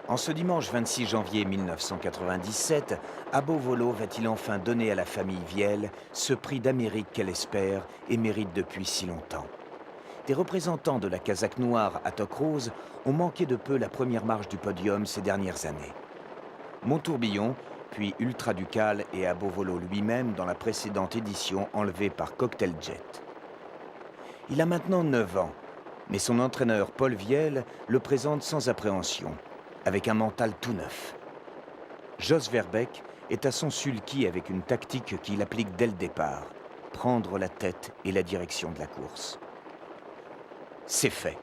En ce dimanche 26 janvier 1997, Abo Volo va-t-il enfin donner à la famille Viel ce prix d'Amérique qu'elle espère et mérite depuis si longtemps? Des représentants de la casaque noire à toque rose ont manqué de peu la première marche du podium ces dernières années. Montourbillon, puis Ultra Ducal et Abo Volo lui-même dans la précédente édition enlevée par Cocktail Jet. Il a maintenant 9 ans, mais son entraîneur Paul Viel le présente sans appréhension, avec un mental tout neuf. Jos Verbeek est à son sulky avec une tactique qu'il applique dès le départ, prendre la tête et la direction de la course. C'est fait.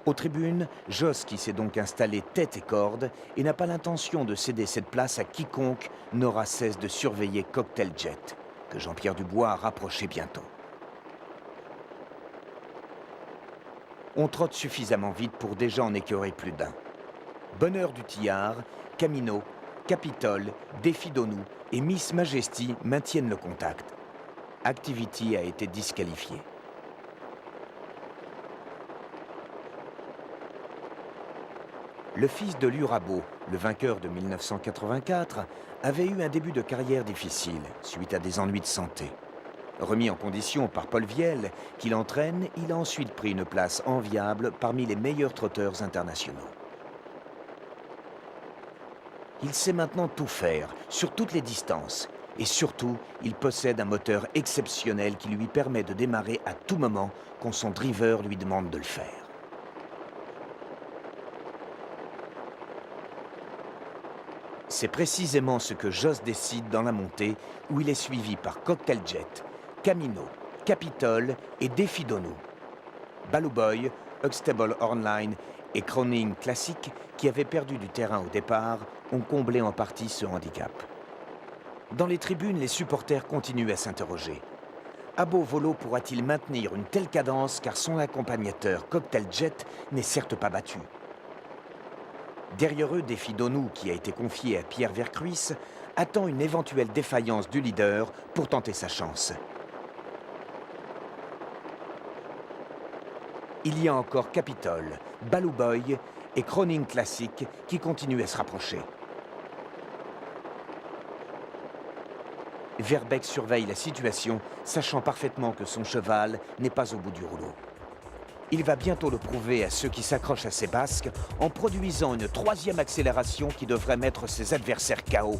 Aux tribunes, Jos qui s'est donc installé tête et corde et n'a pas l'intention de céder cette place à quiconque n'aura cesse de surveiller Cocktail Jet, que Jean-Pierre Dubois a rapproché bientôt. On trotte suffisamment vite pour déjà en écœurer plus d'un. Bonheur du Tillard, Camino, Capitole, Défi d'Onou et Miss Majesty maintiennent le contact. Activity a été disqualifié. Le fils de Lurabo, le vainqueur de 1984, avait eu un début de carrière difficile suite à des ennuis de santé. Remis en condition par Paul Viel, qui l'entraîne, il a ensuite pris une place enviable parmi les meilleurs trotteurs internationaux. Il sait maintenant tout faire, sur toutes les distances. Et surtout, il possède un moteur exceptionnel qui lui permet de démarrer à tout moment quand son driver lui demande de le faire. C'est précisément ce que Jos décide dans la montée, où il est suivi par Cocktail Jet, Camino, Capitole et Défi d'Onou. Baloo Boy, Huxtable Hornline et Croning Classic, qui avaient perdu du terrain au départ, ont comblé en partie ce handicap. Dans les tribunes, les supporters continuent à s'interroger. Abo Volo pourra-t-il maintenir une telle cadence car son accompagnateur Cocktail Jet n'est certes pas battu? Derrière eux, Défi d'Onou, qui a été confié à Pierre Vercruis, attend une éventuelle défaillance du leader pour tenter sa chance. Il y a encore Capitole, Baloo Boy et Croning Classic qui continuent à se rapprocher. Verbeek surveille la situation, sachant parfaitement que son cheval n'est pas au bout du rouleau. Il va bientôt le prouver à ceux qui s'accrochent à ses basques en produisant une 3e accélération qui devrait mettre ses adversaires KO.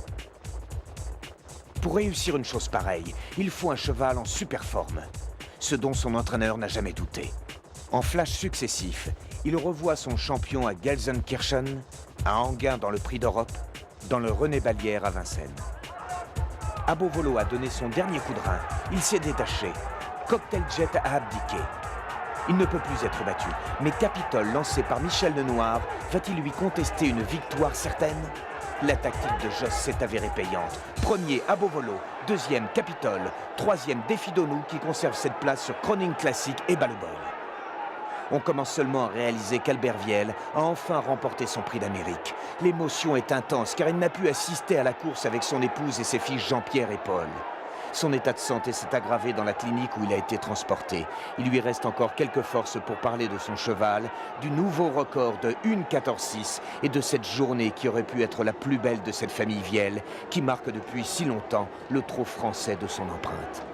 Pour réussir une chose pareille, il faut un cheval en super forme, ce dont son entraîneur n'a jamais douté. En flash successifs, il revoit son champion à Gelsenkirchen, à Enghien dans le Prix d'Europe, dans le René Ballière à Vincennes. Abo Volo a donné son dernier coup de rein, il s'est détaché. Cocktail Jet a abdiqué. Il ne peut plus être battu, mais Capitole, lancé par Michel Lenoir, va-t-il lui contester une victoire certaine? La tactique de Jos s'est avérée payante. Premier, Abo Volo. Deuxième, Capitole. Troisième, Défi d'Onou qui conserve cette place sur Croning Classic et Baloo Boy. On commence seulement à réaliser qu'Albert Viel a enfin remporté son prix d'Amérique. L'émotion est intense car il n'a pu assister à la course avec son épouse et ses fils Jean-Pierre et Paul. Son état de santé s'est aggravé dans la clinique où il a été transporté. Il lui reste encore quelques forces pour parler de son cheval, du nouveau record de 1:14,6 et de cette journée qui aurait pu être la plus belle de cette famille Viel, qui marque depuis si longtemps le trot français de son empreinte.